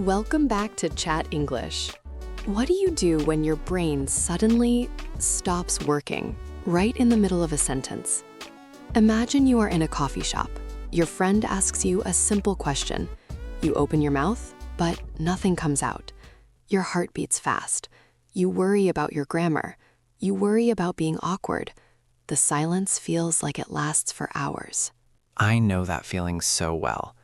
Welcome back to Chat English. What do you do when your brain suddenly stops working right in the middle of a sentence? Imagine you are in a coffee shop. Your friend asks you a simple question. You open your mouth, but nothing comes out. Your heart beats fast. You worry about your grammar. You worry about being awkward. The silence feels like it lasts for hours. I know that feeling so well.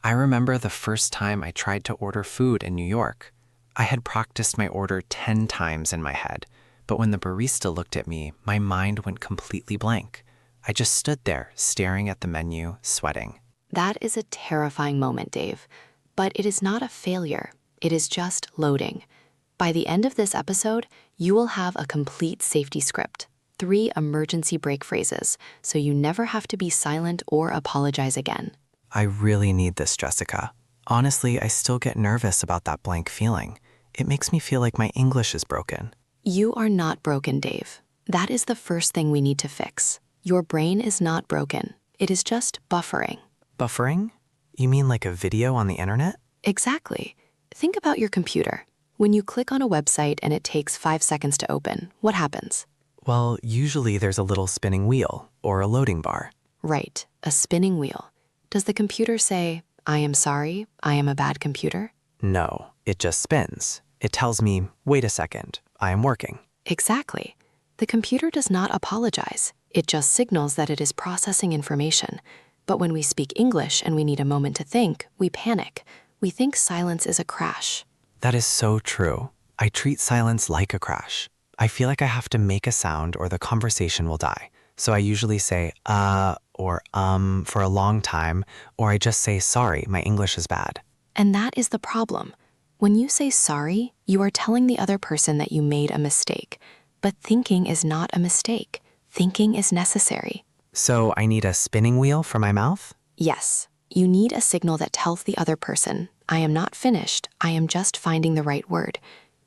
I remember the first time I tried to order food in New York. I had practiced my order 10 times in my head, but when the barista looked at me, my mind went completely blank. I just stood there, staring at the menu, sweating. That is a terrifying moment, Dave. But it is not a failure. It is just loading. By the end of this episode, you will have a complete safety script, 3 emergency break phrases, so you never have to be silent or apologize again. I really need this, Jessica. Honestly, I still get nervous about that blank feeling. It makes me feel like my English is broken. You are not broken, Dave. That is the first thing we need to fix. Your brain is not broken. It is just buffering. Buffering? You mean like a video on the internet? Exactly. Think about your computer. When you click on a website and it takes 5 seconds to open, what happens? Well, usually there's a little spinning wheel or a loading bar. Right, a spinning wheel. Does the computer say, "I am sorry, I am a bad computer"? No, it just spins. It tells me, wait a second, I am working. Exactly. The computer does not apologize. It just signals that it is processing information. But when we speak English and we need a moment to think, we panic. We think silence is a crash. That is so true. I treat silence like a crash. I feel like I have to make a sound or the conversation will die. So I usually say, or for a long time, or I just say, sorry, my English is bad. And that is the problem. When you say sorry, you are telling the other person that you made a mistake. But thinking is not a mistake. Thinking is necessary. So I need a spinning wheel for my mouth? Yes, you need a signal that tells the other person, I am not finished, I am just finding the right word.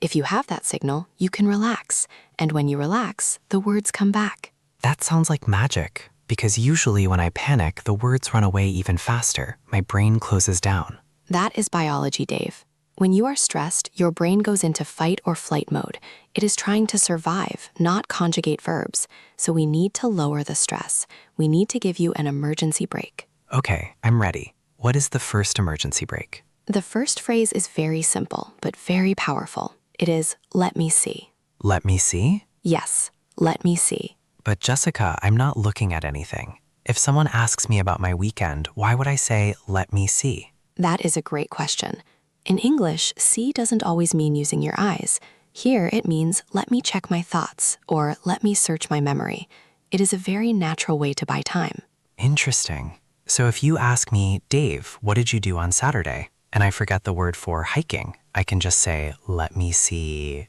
If you have that signal, you can relax. And when you relax, the words come back. That sounds like magic, because usually when I panic, the words run away even faster. My brain closes down. That is biology, Dave. When you are stressed, your brain goes into fight or flight mode. It is trying to survive, not conjugate verbs. So we need to lower the stress. We need to give you an emergency break. Okay, I'm ready. What is the first emergency break? The first phrase is very simple, but very powerful. It is, let me see. Let me see? Yes, let me see. But Jessica, I'm not looking at anything. If someone asks me about my weekend, why would I say, let me see? That is a great question. In English, see doesn't always mean using your eyes. Here it means, let me check my thoughts, or let me search my memory. It is a very natural way to buy time. Interesting. So if you ask me, Dave, what did you do on Saturday? And I forget the word for hiking, I can just say, let me see,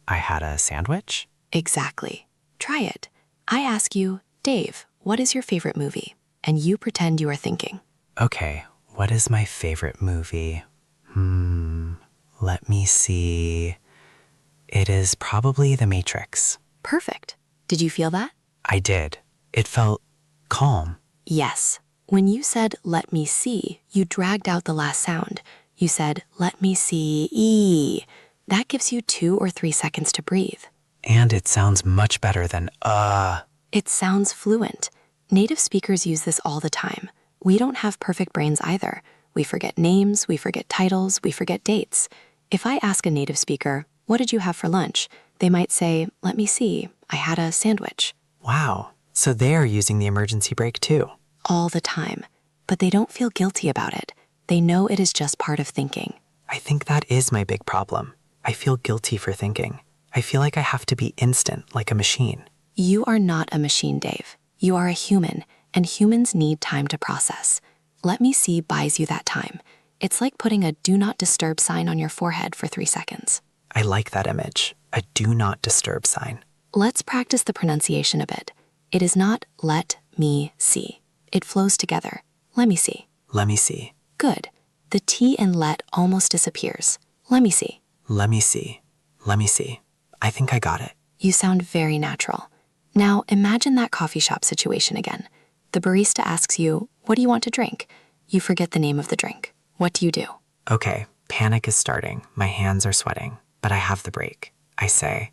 I had a sandwich? Exactly. Try it. I ask you, Dave, what is your favorite movie? And you pretend you are thinking. Okay, what is my favorite movie? Let me see. It is probably The Matrix. Perfect. Did you feel that? I did. It felt calm. Yes. When you said, let me see, you dragged out the last sound. You said, let me see, ee. That gives you 2 or 3 seconds to breathe. And it sounds much better than, It sounds fluent. Native speakers use this all the time. We don't have perfect brains either. We forget names, we forget titles, we forget dates. If I ask a native speaker, what did you have for lunch? They might say, let me see, I had a sandwich. Wow. So they are using the emergency break too. All the time. But they don't feel guilty about it. They know it is just part of thinking. I think that is my big problem. I feel guilty for thinking. I feel like I have to be instant, like a machine. You are not a machine, Dave. You are a human, and humans need time to process. Let me see buys you that time. It's like putting a do not disturb sign on your forehead for 3 seconds. I like that image, a do not disturb sign. Let's practice the pronunciation a bit. It is not let me see. It flows together. Let me see. Let me see. Good. The T in let almost disappears. Let me see. Let me see. Let me see. I think I got it. You sound very natural. Now imagine that coffee shop situation again. The barista asks you, what do you want to drink? You forget the name of the drink. What do you do? Okay, Panic is starting. My hands are sweating, but I have the break. I say,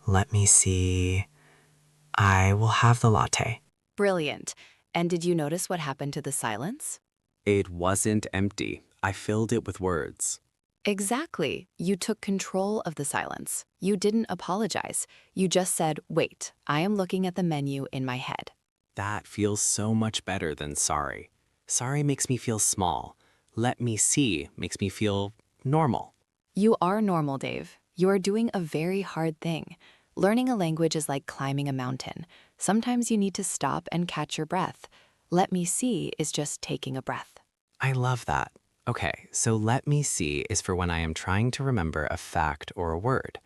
let me see. I will have the latte. Brilliant. And did you notice what happened to the silence? It wasn't empty. I filled it with words. Exactly. You took control of the silence. You didn't apologize. You just said, wait, I am looking at the menu in my head. That feels so much better than sorry. Sorry makes me feel small. Let me see makes me feel normal. You are normal, Dave. You are doing a very hard thing. Learning a language is like climbing a mountain. Sometimes you need to stop and catch your breath. Let me see is just taking a breath. I love that. Okay, so let me see is for when I am trying to remember a fact or a word.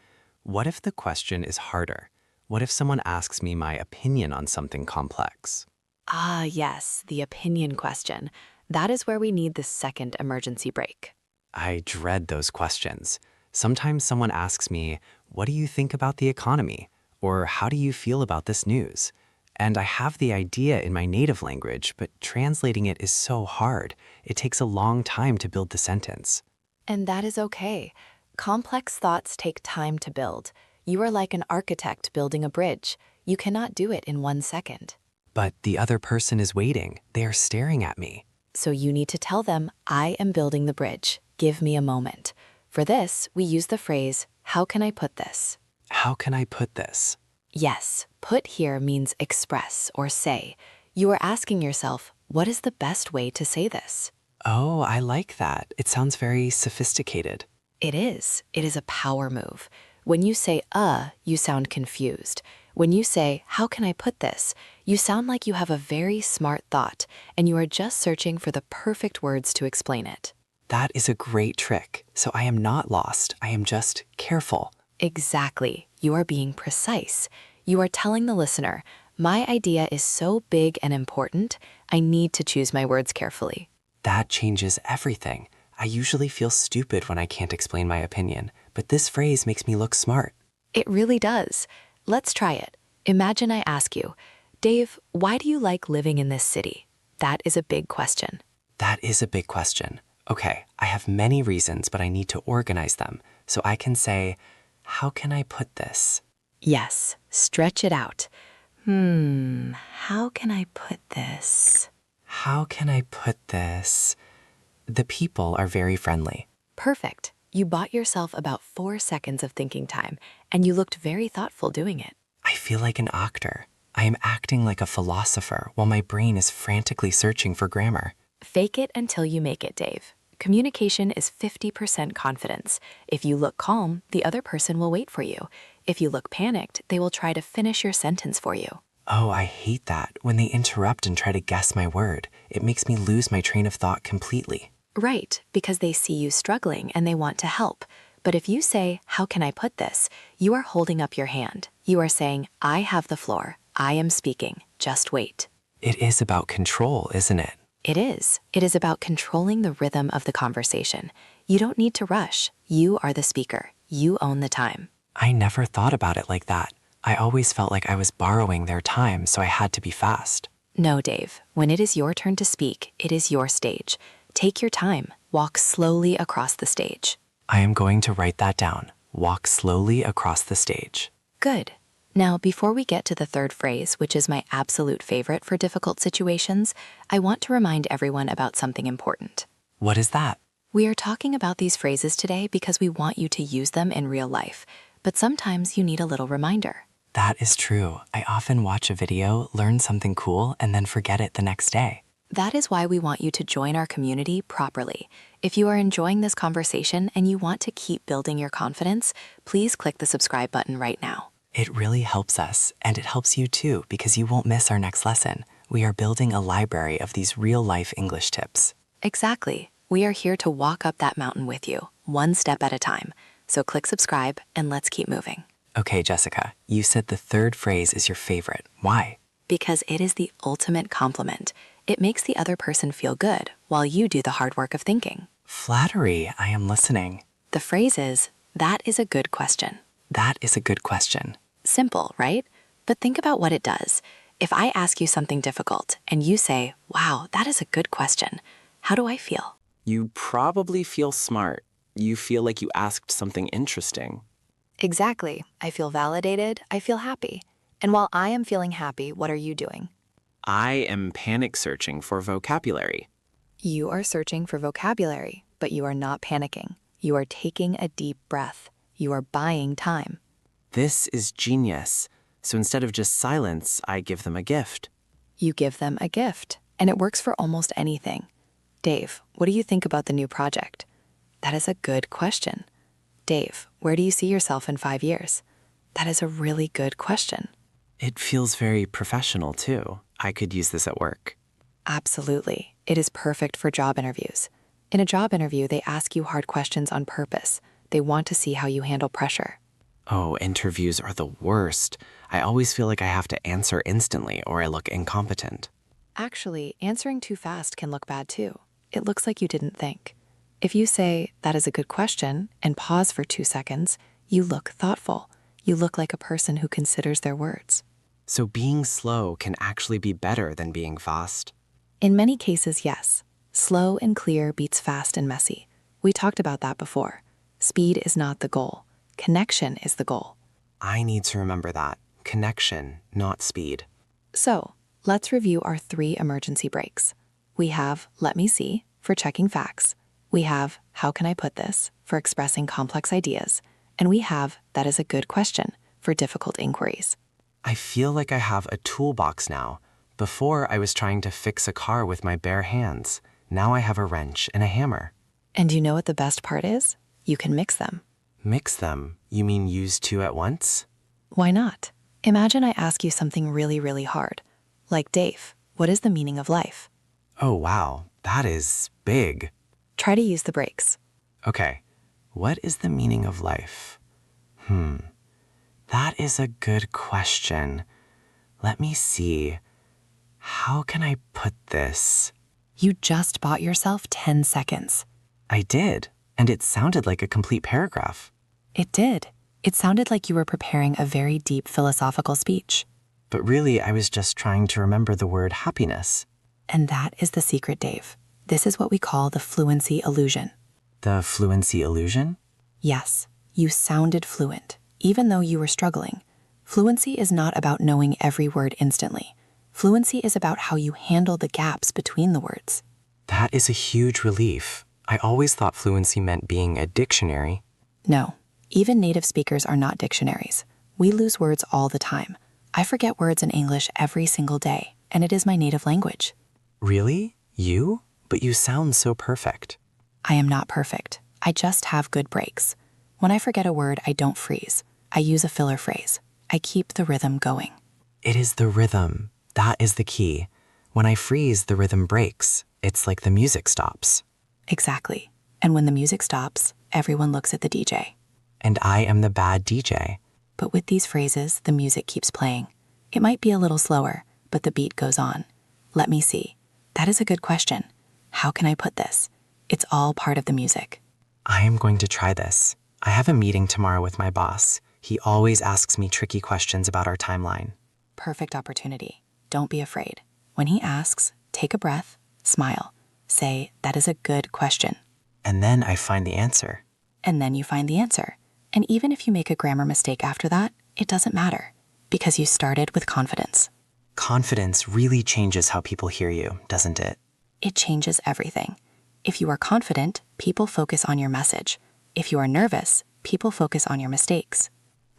What if the question is harder? What if someone asks me my opinion on something complex? Ah, yes, the opinion question. That is where we need the second emergency brake. I dread those questions. Sometimes someone asks me, what do you think about the economy? Or how do you feel about this news? And I have the idea in my native language, but translating it is so hard. It takes a long time to build the sentence. And that is okay. Complex thoughts take time to build. You are like an architect building a bridge. You cannot do it in 1 second. But the other person is waiting. They are staring at me. So you need to tell them, I am building the bridge. Give me a moment. For this, we use the phrase, how can I put this? How can I put this? Yes, put here means express or say. You are asking yourself, what is the best way to say this? Oh, I like that. It sounds very sophisticated. It is. It is a power move. When you say, you sound confused. When you say, how can I put this? You sound like you have a very smart thought, and you are just searching for the perfect words to explain it. That is a great trick. So I am not lost. I am just careful. Exactly. You are being precise. You are telling the listener, my idea is so big and important, I need to choose my words carefully. That changes everything. I usually feel stupid when I can't explain my opinion, but this phrase makes me look smart. It really does. Let's try it. Imagine I ask you, Dave, why do you like living in this city? That is a big question. That is a big question. Okay, I have many reasons, but I need to organize them. So I can say, how can I put this? Yes, stretch it out. How can I put this? How can I put this? The people are very friendly. Perfect. You bought yourself about 4 seconds of thinking time, and you looked very thoughtful doing it. I feel like an actor. I am acting like a philosopher while my brain is frantically searching for grammar. Fake it until you make it, Dave. Communication is 50% confidence. If you look calm, the other person will wait for you. If you look panicked, they will try to finish your sentence for you. Oh, I hate that. When they interrupt and try to guess my word, it makes me lose my train of thought completely. Right, because they see you struggling and they want to help. But if you say, how can I put this? You are holding up your hand. You are saying, I have the floor. I am speaking. Just wait. It is about control, isn't it? It is. It is about controlling the rhythm of the conversation. You don't need to rush. You are the speaker. You own the time. I never thought about it like that. I always felt like I was borrowing their time, so I had to be fast. No, Dave. When it is your turn to speak, it is your stage. Take your time. Walk slowly across the stage. I am going to write that down. Walk slowly across the stage. Good. Now, before we get to the third phrase, which is my absolute favorite for difficult situations, I want to remind everyone about something important. What is that? We are talking about these phrases today because we want you to use them in real life, but sometimes you need a little reminder. That is true. I often watch a video, learn something cool, and then forget it the next day. That is why we want you to join our community properly. If you are enjoying this conversation and you want to keep building your confidence, please click the subscribe button right now. It really helps us, and it helps you too, because you won't miss our next lesson. We are building a library of these real-life English tips. Exactly. We are here to walk up that mountain with you, one step at a time. So click subscribe and let's keep moving. Okay, Jessica, you said the third phrase is your favorite. Why? Because it is the ultimate compliment. It makes the other person feel good while you do the hard work of thinking. Flattery. I am listening. The phrase is, that is a good question. That is a good question. Simple, right? But think about what it does. If I ask you something difficult and you say, wow, that is a good question, how do I feel? You probably feel smart. you feel like you asked something interesting. Exactly. I feel validated. I feel happy. And while I am feeling happy, what are you doing? I am panic searching for vocabulary. You are searching for vocabulary, but you are not panicking. You are taking a deep breath. You are buying time. This is genius. So instead of just silence, I give them a gift. You give them a gift, and it works for almost anything. Dave, what do you think about the new project? That is a good question. Dave, where do you see yourself in 5 years? That is a really good question. It feels very professional, too. I could use this at work. Absolutely. It is perfect for job interviews. In a job interview, they ask you hard questions on purpose. They want to see how you handle pressure. Oh, interviews are the worst. I always feel like I have to answer instantly or I look incompetent. Actually, answering too fast can look bad too. It looks like you didn't think. If you say, that is a good question, and pause for 2 seconds, you look thoughtful. You look like a person who considers their words. So being slow can actually be better than being fast. In many cases, yes. Slow and clear beats fast and messy. We talked about that before. Speed is not the goal. Connection is the goal. I need to remember that. Connection, not speed. So, let's review our 3 emergency breaks. We have let me see for checking facts. We have how can I put this for expressing complex ideas. And we have that is a good question for difficult inquiries. I feel like I have a toolbox now. Before, I was trying to fix a car with my bare hands. Now I have a wrench and a hammer. And you know what the best part is? You can mix them. Mix them? You mean use 2 at once? Why not? Imagine I ask you something really, really hard. Like, Dave, what is the meaning of life? Oh, wow. That is big. Try to use the breaks. Okay. What is the meaning of life? That is a good question. Let me see. How can I put this? You just bought yourself 10 seconds. I did, and it sounded like a complete paragraph. It did. It sounded like you were preparing a very deep philosophical speech. But really, I was just trying to remember the word happiness. And that is the secret, Dave. This is what we call the fluency illusion. The fluency illusion? Yes, you sounded fluent, even though you were struggling. Fluency is not about knowing every word instantly. Fluency is about how you handle the gaps between the words. That is a huge relief. I always thought fluency meant being a dictionary. No, even native speakers are not dictionaries. We lose words all the time. I forget words in English every single day, and it is my native language. Really? You? But you sound so perfect. I am not perfect. I just have good breaks. When I forget a word, I don't freeze. I use a filler phrase. I keep the rhythm going. It is the rhythm. That is the key. When I freeze, the rhythm breaks. It's like the music stops. Exactly. And when the music stops, everyone looks at the DJ. And I am the bad DJ. But with these phrases, the music keeps playing. It might be a little slower, but the beat goes on. Let me see. That is a good question. How can I put this? It's all part of the music. I am going to try this. I have a meeting tomorrow with my boss. He always asks me tricky questions about our timeline. Perfect opportunity. Don't be afraid. When he asks, take a breath, smile. Say, that is a good question. And then I find the answer. And then you find the answer. And even if you make a grammar mistake after that, it doesn't matter, because you started with confidence. Confidence really changes how people hear you, doesn't it? It changes everything. If you are confident, people focus on your message. If you are nervous, people focus on your mistakes.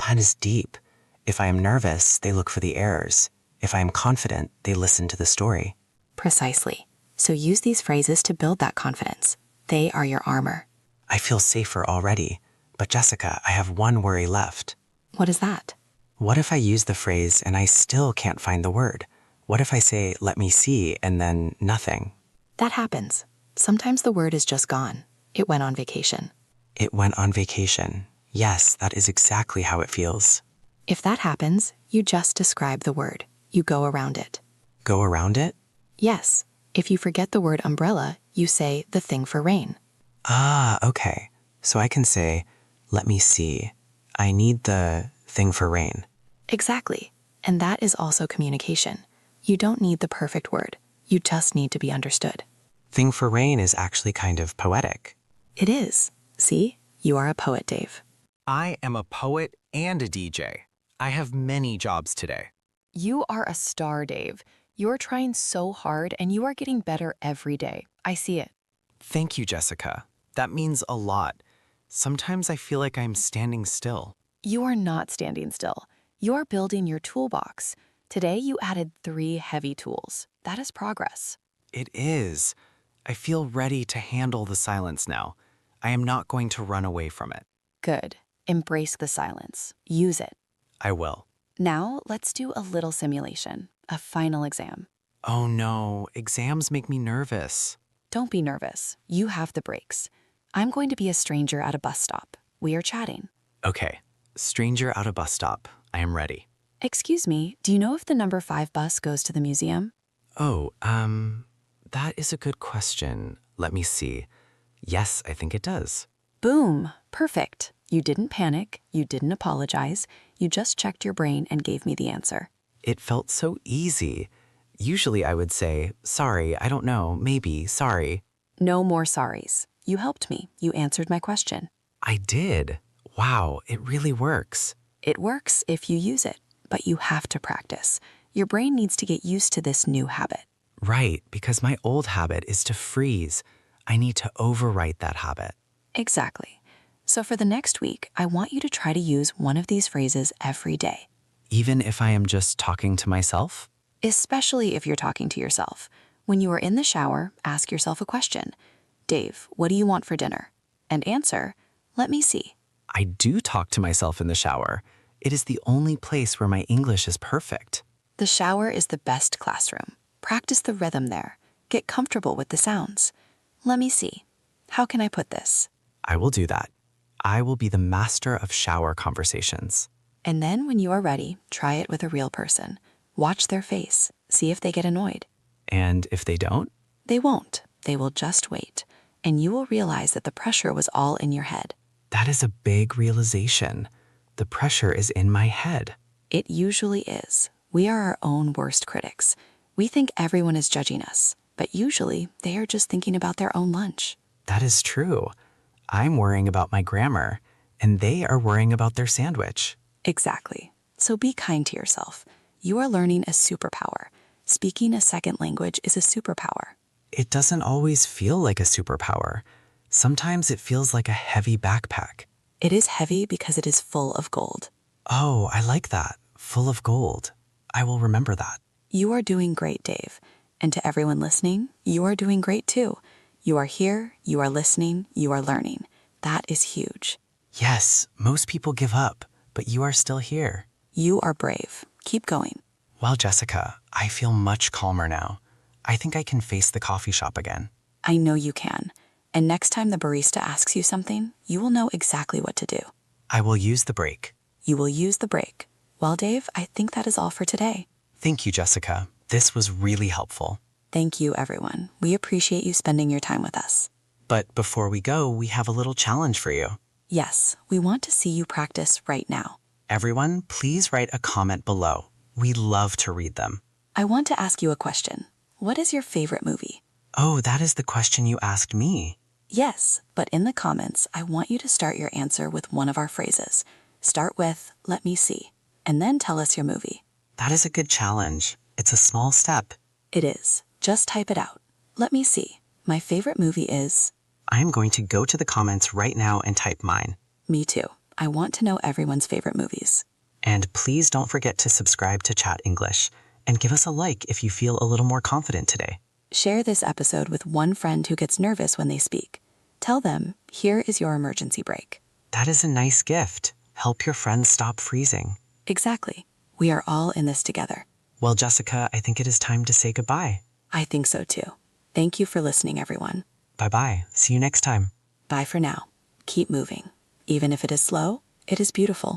That is deep. If I am nervous, they look for the errors. If I am confident, they listen to the story. Precisely. So use these phrases to build that confidence. They are your armor. I feel safer already. But Jessica, I have one worry left. What is that? What if I use the phrase and I still can't find the word? What if I say, let me see, and then nothing? That happens. Sometimes the word is just gone. It went on vacation. It went on vacation. Yes, that is exactly how it feels. If that happens, you just describe the word. You go around it. Go around it? Yes. If you forget the word umbrella, you say the thing for rain. Ah, okay. So I can say, let me see. I need the thing for rain. Exactly. And that is also communication. You don't need the perfect word. You just need to be understood. Thing for rain is actually kind of poetic. It is. See, you are a poet, Dave. I am a poet and a DJ. I have many jobs today. You are a star, Dave. You're trying so hard and you are getting better every day. I see it. Thank you, Jessica. That means a lot. Sometimes I feel like I'm standing still. You are not standing still. You are building your toolbox. Today, you added 3 heavy tools. That is progress. It is. I feel ready to handle the silence now. I am not going to run away from it. Good. Embrace the silence. Use it. I will. Now, let's do a little simulation, a final exam. Oh no, exams make me nervous. Don't be nervous. You have the breaks. I'm going to be a stranger at a bus stop. We are chatting. Okay, stranger at a bus stop. I am ready. Excuse me, do you know if the number 5 bus goes to the museum? Oh, that is a good question. Let me see. Yes, I think it does. Boom! Perfect. You didn't panic. You didn't apologize. You just checked your brain and gave me the answer. It felt so easy. Usually I would say, sorry, I don't know, maybe, sorry. No more sorries. You helped me. You answered my question. I did. Wow, it really works. It works if you use it, but you have to practice. Your brain needs to get used to this new habit. Right, because my old habit is to freeze. I need to overwrite that habit. Exactly. So for the next week, I want you to try to use one of these phrases every day. Even if I am just talking to myself? Especially if you're talking to yourself. When you are in the shower, ask yourself a question. Dave, what do you want for dinner? And answer, let me see. I do talk to myself in the shower. It is the only place where my English is perfect. The shower is the best classroom. Practice the rhythm there. Get comfortable with the sounds. Let me see. How can I put this? I will do that. I will be the master of shower conversations. And then when you are ready, try it with a real person. Watch their face. See if they get annoyed. And if they don't? They won't. They will just wait. And you will realize that the pressure was all in your head. That is a big realization. The pressure is in my head. It usually is. We are our own worst critics. We think everyone is judging us, but usually they are just thinking about their own lunch. That is true. I'm worrying about my grammar, and they are worrying about their sandwich. Exactly. So be kind to yourself. You are learning a superpower. Speaking a second language is a superpower. It doesn't always feel like a superpower. Sometimes it feels like a heavy backpack. It is heavy because it is full of gold. Oh, I like that. Full of gold. I will remember that. You are doing great, Dave. And to everyone listening, you are doing great too. You are here, you are listening, you are learning. That is huge. Yes, most people give up, but you are still here. You are brave. Keep going. Well, Jessica, I feel much calmer now. I think I can face the coffee shop again. I know you can. And next time the barista asks you something, you will know exactly what to do. I will use the break. You will use the break. Well, Dave, I think that is all for today. Thank you, Jessica. This was really helpful. Thank you, everyone. We appreciate you spending your time with us. But before we go, we have a little challenge for you. Yes, we want to see you practice right now. Everyone, please write a comment below. We love to read them. I want to ask you a question. What is your favorite movie? Oh, that is the question you asked me. Yes, but in the comments, I want you to start your answer with one of our phrases. Start with, let me see, and then tell us your movie. That is a good challenge. It's a small step. It is. Just type it out. Let me see. My favorite movie is... I am going to go to the comments right now and type mine. Me too. I want to know everyone's favorite movies. And please don't forget to subscribe to Chat English and give us a like if you feel a little more confident today. Share this episode with one friend who gets nervous when they speak. Tell them, here is your emergency break. That is a nice gift. Help your friends stop freezing. Exactly. We are all in this together. Well, Jessica, I think it is time to say goodbye. I think so too. Thank you for listening, everyone. Bye-bye. See you next time. Bye for now. Keep moving. Even if it is slow, it is beautiful.